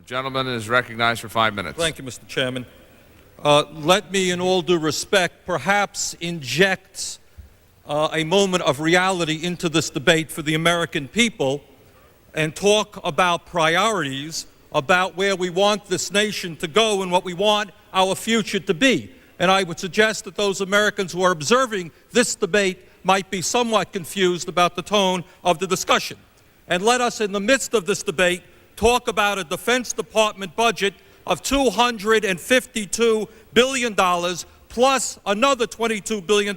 Gentleman is recognized for 5 minutes. Thank you, Mr. Chairman. Let me, in all due respect, perhaps inject a moment of reality into this debate for the American people and talk about priorities, about where we want this nation to go and what we want our future to be. And I would suggest that those Americans who are observing this debate might be somewhat confused about the tone of the discussion. And let us, in the midst of this debate, talk about a Defense Department budget of $252 billion plus another $22 billion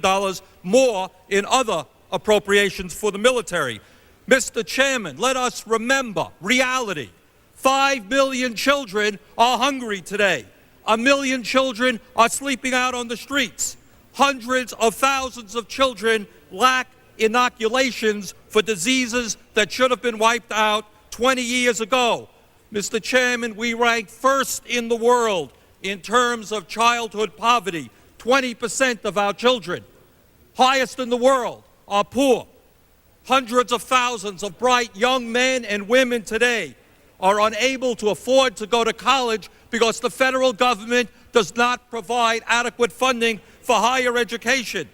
more in other appropriations for the military. Mr. Chairman, let us remember reality. 5 million children are hungry today. 1 million children are sleeping out on the streets. Hundreds of thousands of children lack inoculations for diseases that should have been wiped out 20 years ago. Mr. Chairman, we rank first in the world in terms of childhood poverty. 20% of our children, highest in the world, are poor. Hundreds of thousands of bright young men and women today are unable to afford to go to college because the federal government does not provide adequate funding for higher education.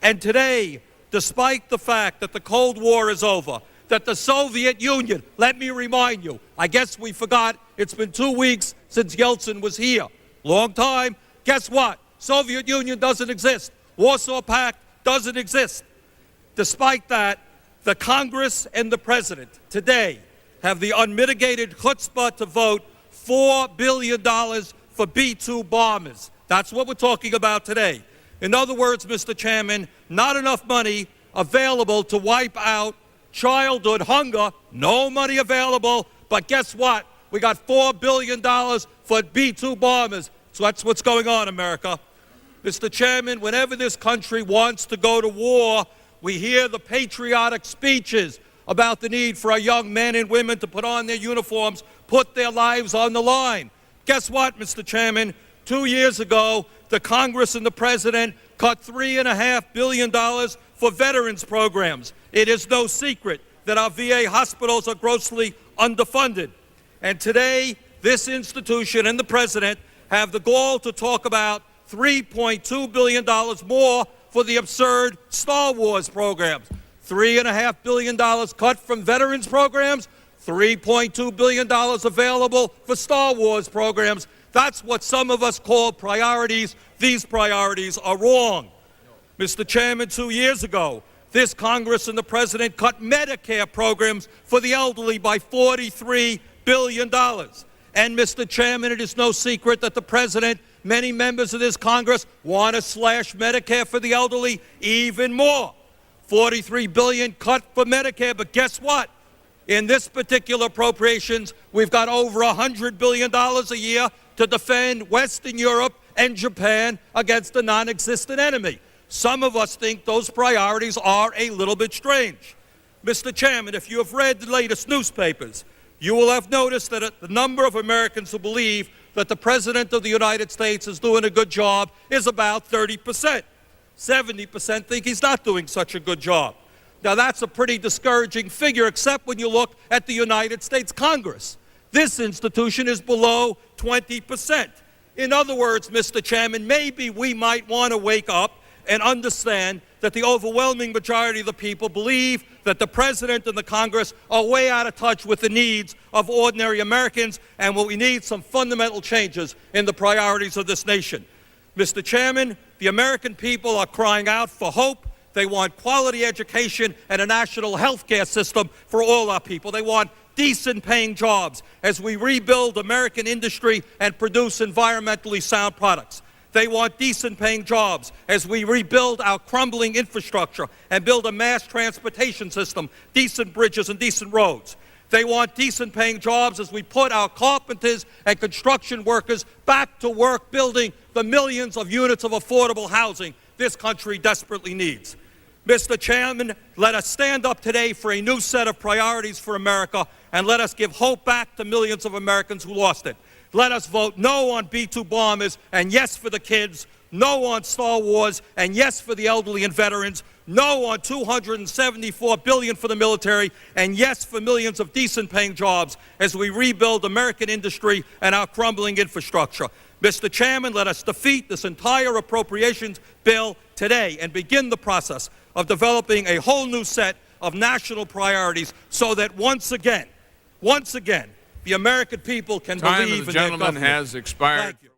And today, despite the fact that the Cold War is over, that the Soviet Union, let me remind you, I guess we forgot, it's been 2 weeks since Yeltsin was here. Long time. Guess what? Soviet Union doesn't exist. Warsaw Pact doesn't exist. Despite that, the Congress and the President today have the unmitigated chutzpah to vote $4 billion for B-2 bombers. That's what we're talking about today. In other words, Mr. Chairman, not enough money available to wipe out childhood hunger, no money available, but guess what? We got $4 billion for B-2 bombers. So that's what's going on, America. Mr. Chairman, whenever this country wants to go to war, we hear the patriotic speeches about the need for our young men and women to put on their uniforms, put their lives on the line. Guess what, Mr. Chairman? 2 years ago, the Congress and the President cut $3.5 billion for veterans programs. It is no secret that our VA hospitals are grossly underfunded. And today, this institution and the President have the gall to talk about $3.2 billion more for the absurd Star Wars programs. $3.5 billion cut from veterans programs, $3.2 billion available for Star Wars programs. That's what some of us call priorities. These priorities are wrong. Mr. Chairman, 2 years ago, this Congress and the President cut Medicare programs for the elderly by $43 billion. And, Mr. Chairman, it is no secret that the President, many members of this Congress, want to slash Medicare for the elderly even more. $43 billion cut for Medicare, but guess what? In this particular appropriations, we've got over $100 billion a year to defend Western Europe and Japan against a non-existent enemy. Some of us think those priorities are a little bit strange. Mr. Chairman, if you have read the latest newspapers, you will have noticed that the number of Americans who believe that the President of the United States is doing a good job is about 30%. 70% think he's not doing such a good job. Now, that's a pretty discouraging figure, except when you look at the United States Congress. This institution is below 20%. In other words, Mr. Chairman, maybe we might want to wake up and understand that the overwhelming majority of the people believe that the President and the Congress are way out of touch with the needs of ordinary Americans, and we need some fundamental changes in the priorities of this nation. Mr. Chairman, the American people are crying out for hope. They want quality education and a national health care system for all our people. They want decent paying jobs as we rebuild American industry and produce environmentally sound products. They want decent paying jobs as we rebuild our crumbling infrastructure and build a mass transportation system, decent bridges and decent roads. They want decent paying jobs as we put our carpenters and construction workers back to work building the millions of units of affordable housing this country desperately needs. Mr. Chairman, let us stand up today for a new set of priorities for America, and let us give hope back to millions of Americans who lost it. Let us vote no on B-2 bombers and yes for the kids, no on Star Wars, and yes for the elderly and veterans, no on $274 billion for the military, and yes for millions of decent-paying jobs as we rebuild American industry and our crumbling infrastructure. Mr. Chairman, let us defeat this entire appropriations bill today and begin the process of developing a whole new set of national priorities so that once again, the American people can Time believe of in the their gentleman government. has expired. Thank you.